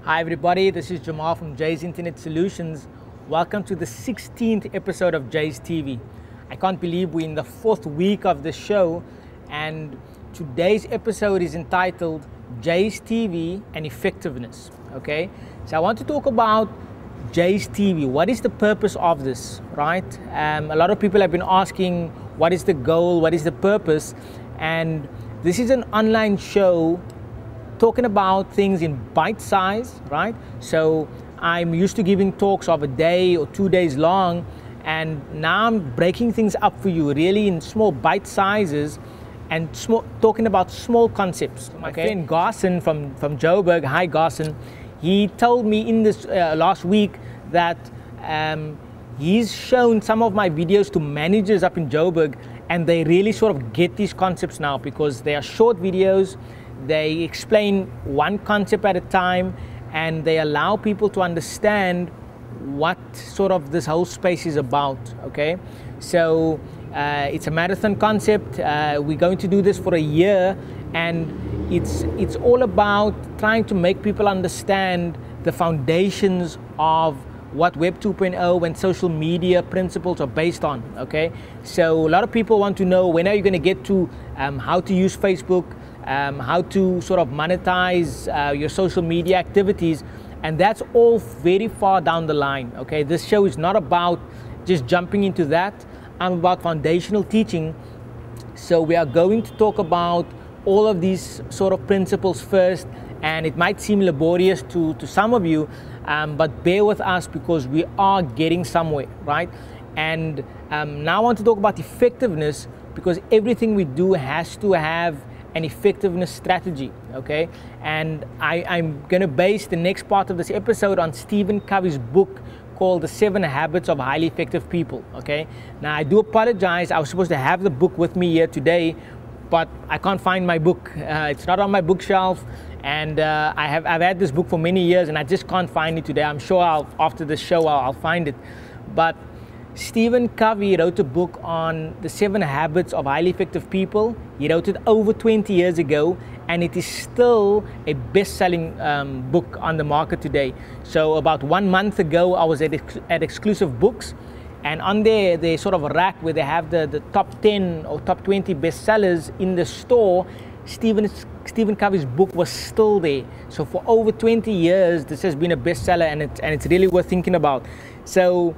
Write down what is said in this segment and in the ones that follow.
Hi everybody, this is Jamal from Jayz Internet Solutions. Welcome to the 16th episode of Jayz TV. I can't believe we're in the 4th week of the show, and today's episode is entitled Jayz TV and Effectiveness. Okay, so I want to talk about Jayz TV. What is the purpose of this, right? A lot of people have been asking, what is the goal, what is the purpose? And this is an online show talking about things in bite size, right? So I'm used to giving talks of a day or 2 days long, and now I'm breaking things up for you really in small bite sizes and talking about small concepts. My friend Garson from Joburg, hi Garson, he told me in this last week that he's shown some of my videos to managers up in Joburg, and they really sort of get these concepts now because they are short videos. They explain one concept at a time, and they allow people to understand what sort of this whole space is about, okay? So it's a marathon concept. We're going to do this for a year, and it's all about trying to make people understand the foundations of what Web 2.0 and social media principles are based on, okay? So a lot of people want to know, when are you going to get to how to use Facebook, how to sort of monetize your social media activities, and that's all very far down the line, okay? This show is not about just jumping into that. I'm about foundational teaching. So we are going to talk about all of these sort of principles first, and it might seem laborious to some of you, but bear with us because we are getting somewhere, right? And now I want to talk about effectiveness, because everything we do has to have an effectiveness strategy, okay? And I'm going to base the next part of this episode on Stephen Covey's book called The 7 Habits of Highly Effective People, okay? Now I do apologize, I was supposed to have the book with me here today, but I can't find my book. It's not on my bookshelf, and I've had this book for many years, and I just can't find it today. I'm sure after the show I'll find it. But Stephen Covey wrote a book on the 7 habits of highly effective people. He wrote it over 20 years ago, and it is still a best-selling book on the market today. So about 1 month ago, I was at Exclusive Books, and on their sort of rack where they have the top 10 or top 20 bestsellers in the store, Stephen Covey's book was still there. So for over 20 years, this has been a bestseller, and it's really worth thinking about. So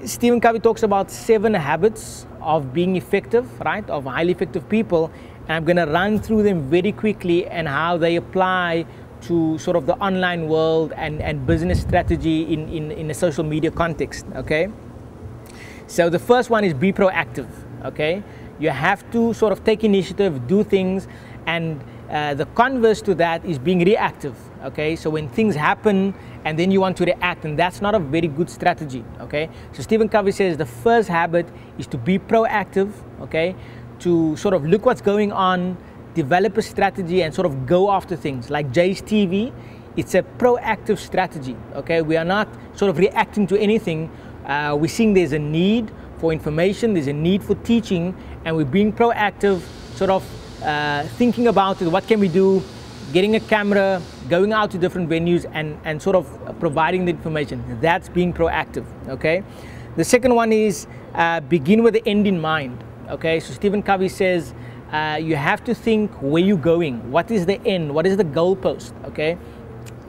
Stephen Covey talks about 7 habits of being effective, right, of highly effective people, and I'm going to run through them very quickly and how they apply to sort of the online world and business strategy in a social media context, okay? So the first one is be proactive, okay? You have to sort of take initiative, do things, and the converse to that is being reactive, okay? So when things happen and then you want to react, and that's not a very good strategy, okay? So Stephen Covey says the first habit is to be proactive, okay? To sort of look what's going on, develop a strategy, and sort of go after things. Like Jayz TV, it's a proactive strategy, okay? We are not sort of reacting to anything. We're seeing there's a need for information, there's a need for teaching, and we're being proactive, sort of thinking about it, what can we do, getting a camera, going out to different venues, and sort of providing the information. That's being proactive, okay? The second one is begin with the end in mind, okay? So Stephen Covey says you have to think where you're going. What is the end? What is the goalpost, okay?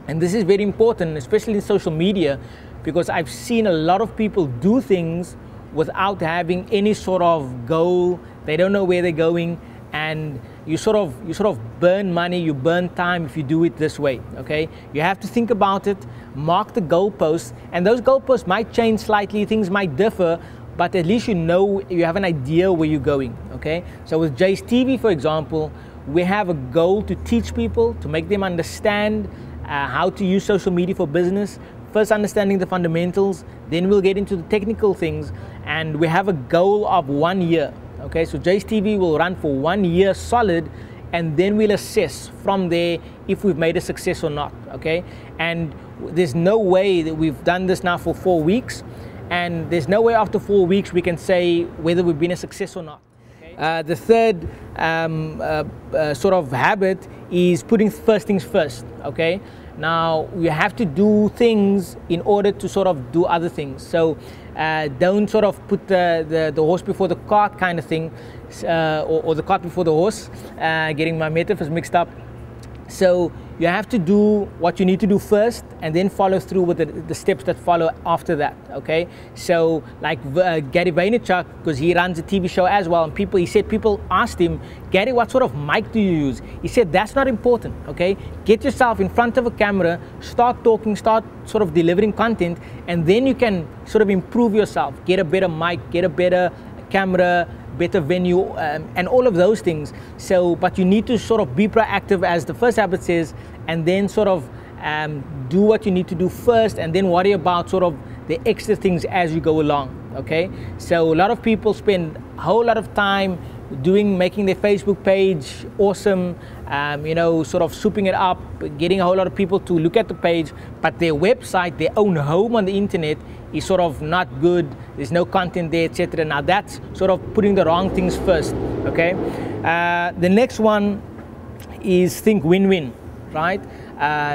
And this is very important, especially in social media, because I've seen a lot of people do things without having any sort of goal. They don't know where they're going, and you sort of burn money, you burn time if you do it this way, okay? You have to think about it, mark the goalposts, and those goalposts might change slightly, things might differ, but at least you know, you have an idea where you're going, okay? So with Jayz TV, for example, we have a goal to teach people, to make them understand how to use social media for business. First understanding the fundamentals, then we'll get into the technical things, and we have a goal of 1 year. Okay, so Jayz TV will run for 1 year solid, and then we'll assess from there if we've made a success or not. Okay, and there's no way that we've done this now for 4 weeks, and there's no way after 4 weeks we can say whether we've been a success or not. The third sort of habit is putting first things first. Okay, now you have to do things in order to sort of do other things. So don't sort of put the horse before the cart kind of thing, or the cart before the horse, getting my metaphors mixed up. So you have to do what you need to do first, and then follow through with the steps that follow after that. Okay, so like Gary Vaynerchuk, because he runs a TV show as well, and he said people asked him, Gary, what sort of mic do you use? He said that's not important. Okay, get yourself in front of a camera, start talking, start sort of delivering content, and then you can sort of improve yourself, get a better mic, get a better camera, better venue, and all of those things. So, but you need to sort of be proactive, as the first habit says, and then sort of do what you need to do first, and then worry about sort of the extra things as you go along. Okay, so a lot of people spend a whole lot of time making their Facebook page awesome, you know, sort of souping it up, getting a whole lot of people to look at the page, but their website, their own home on the internet, is sort of not good. There's no content there, etc. Now that's sort of putting the wrong things first. Okay, the next one is think win-win, right?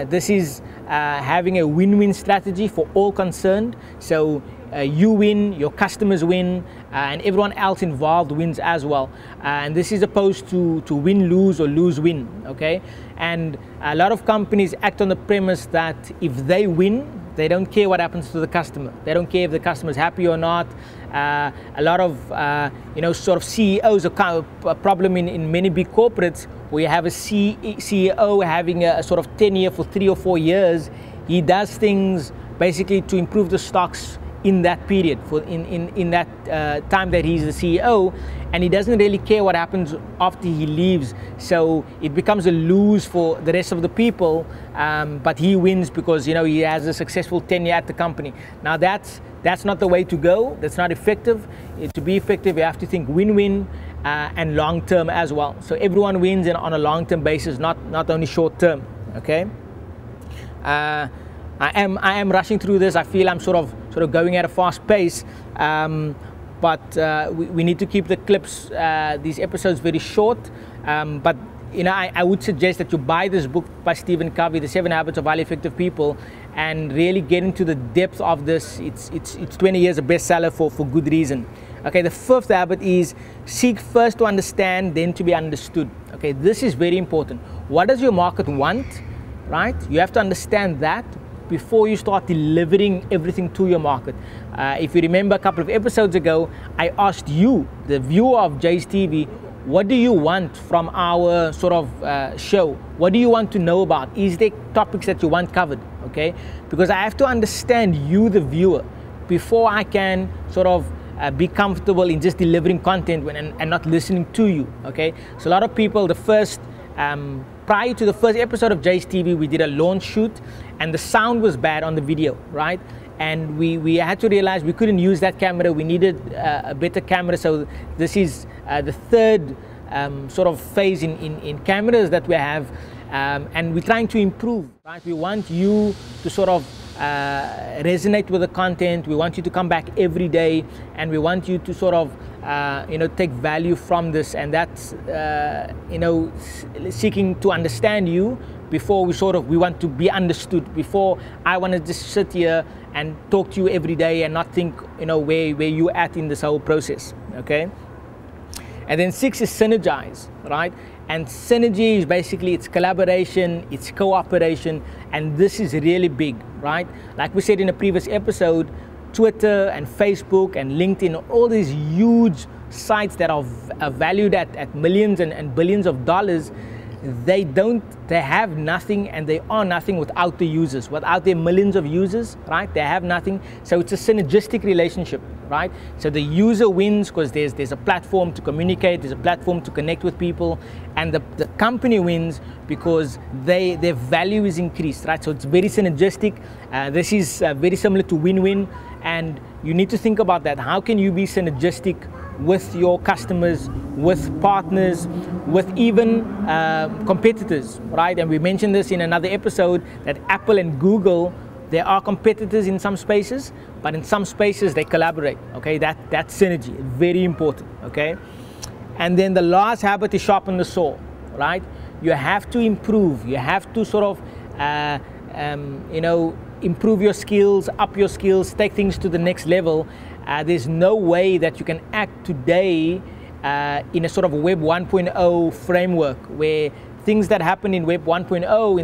This is having a win-win strategy for all concerned. So you win, your customers win, and everyone else involved wins as well. And this is opposed to win-lose or lose-win. Okay, and a lot of companies act on the premise that if they win, they don't care what happens to the customer. They don't care if the customer is happy or not. A lot of you know, sort of CEOs are kind of a problem in many big corporates, where you have a CEO having a sort of tenure for 3 or 4 years. He does things basically to improve the stocks in that period, in that time that he's the CEO, and he doesn't really care what happens after he leaves. So it becomes a lose for the rest of the people, but he wins because, you know, he has a successful tenure at the company. Now that's not the way to go. That's not effective. To be effective, you have to think win-win and long-term as well. So everyone wins on a long-term basis, not only short-term. Okay. I am rushing through this. I feel I'm sort of going at a fast pace, but we need to keep the clips, these episodes, very short. But you know, I would suggest that you buy this book by Stephen Covey, The 7 Habits of Highly Effective People, and really get into the depth of this. It's 20 years a bestseller for good reason. Okay, the fifth habit is seek first to understand, then to be understood. Okay, this is very important. What does your market want, right? You have to understand that before you start delivering everything to your market. If you remember a couple of episodes ago, I asked you, the viewer of Jayz TV, what do you want from our sort of show? What do you want to know about? Is there topics that you want covered? Okay, because I have to understand you, the viewer, before I can sort of be comfortable in just delivering content and not listening to you. Okay, so a lot of people, prior to the first episode of Jayz TV, we did a launch shoot, and the sound was bad on the video, right? And we had to realize we couldn't use that camera. We needed a better camera. So this is the third sort of phase in cameras that we have, and we're trying to improve, right? We want you to sort of resonate with the content. We want you to come back every day, and we want you to sort of you know, take value from this, and that's you know, seeking to understand you before we want to be understood. Before I want to just sit here and talk to you every day and not think, you know, where you at in this whole process. Okay, and then 6 is synergize, right? And synergy is basically, it's collaboration, it's cooperation, and this is really big, right? Like we said in a previous episode, Twitter and Facebook and LinkedIn, all these huge sites that are valued at millions and billions of dollars, they have nothing, and they are nothing without the users, without their millions of users, right? They have nothing. So it's a synergistic relationship, right? So the user wins because there's a platform to communicate, there's a platform to connect with people, and the company wins because their value is increased, right? So it's very synergistic. This is very similar to win-win, and you need to think about that. How can you be synergistic with your customers, with partners, with even competitors, right? And we mentioned this in another episode that Apple and Google, they are competitors in some spaces, but in some spaces they collaborate, okay? That's synergy, very important, okay? And then the last habit is sharpen the saw, right? You have to improve, you have to sort of, improve your skills, up your skills, take things to the next level. There's no way that you can act today in a sort of Web 1.0 framework where things that happen in Web 1.0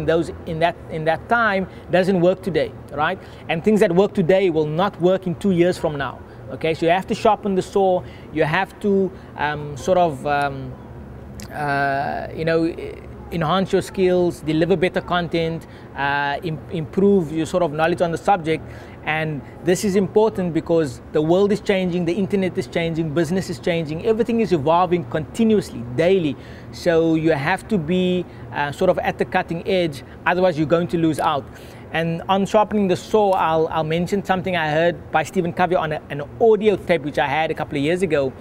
in that time doesn't work today, right? And things that work today will not work in 2 years from now. Okay, so you have to sharpen the saw. You have to enhance your skills, deliver better content, improve your sort of knowledge on the subject. And this is important because the world is changing, the internet is changing, business is changing, everything is evolving continuously, daily. So you have to be sort of at the cutting edge, otherwise you're going to lose out. And on sharpening the saw, I'll mention something I heard by Stephen Covey on an audio tape which I had a couple of years ago.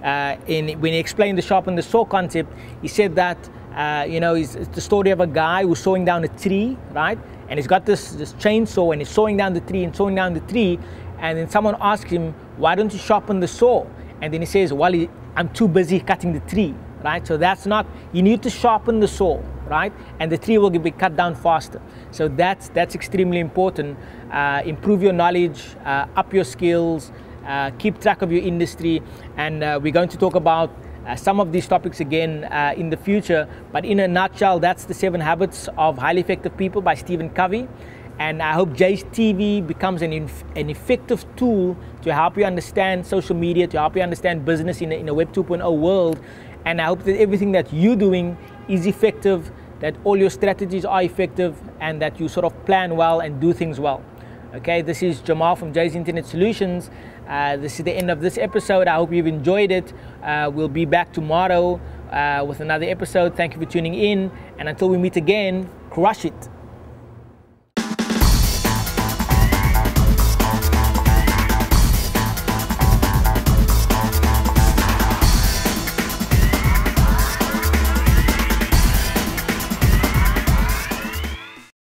When he explained the sharpen the saw concept, he said that it's the story of a guy who's sawing down a tree, right? And he's got this chainsaw and he's sawing down the tree and sawing down the tree. And then someone asks him, why don't you sharpen the saw? And then he says, well, I'm too busy cutting the tree, right? So that's not, you need to sharpen the saw, right? And the tree will be cut down faster. So that's extremely important. Improve your knowledge, up your skills, keep track of your industry. And we're going to talk about some of these topics again in the future, but in a nutshell, that's the 7 Habits of Highly Effective People by Stephen Covey. And I hope Jayz TV becomes an effective tool to help you understand social media, to help you understand business in a Web 2.0 world. And I hope that everything that you're doing is effective, that all your strategies are effective, and that you sort of plan well and do things well. Okay, this is Jamal from Jayz Internet Solutions. This is the end of this episode. I hope you've enjoyed it. We'll be back tomorrow with another episode. Thank you for tuning in. And until we meet again, crush it.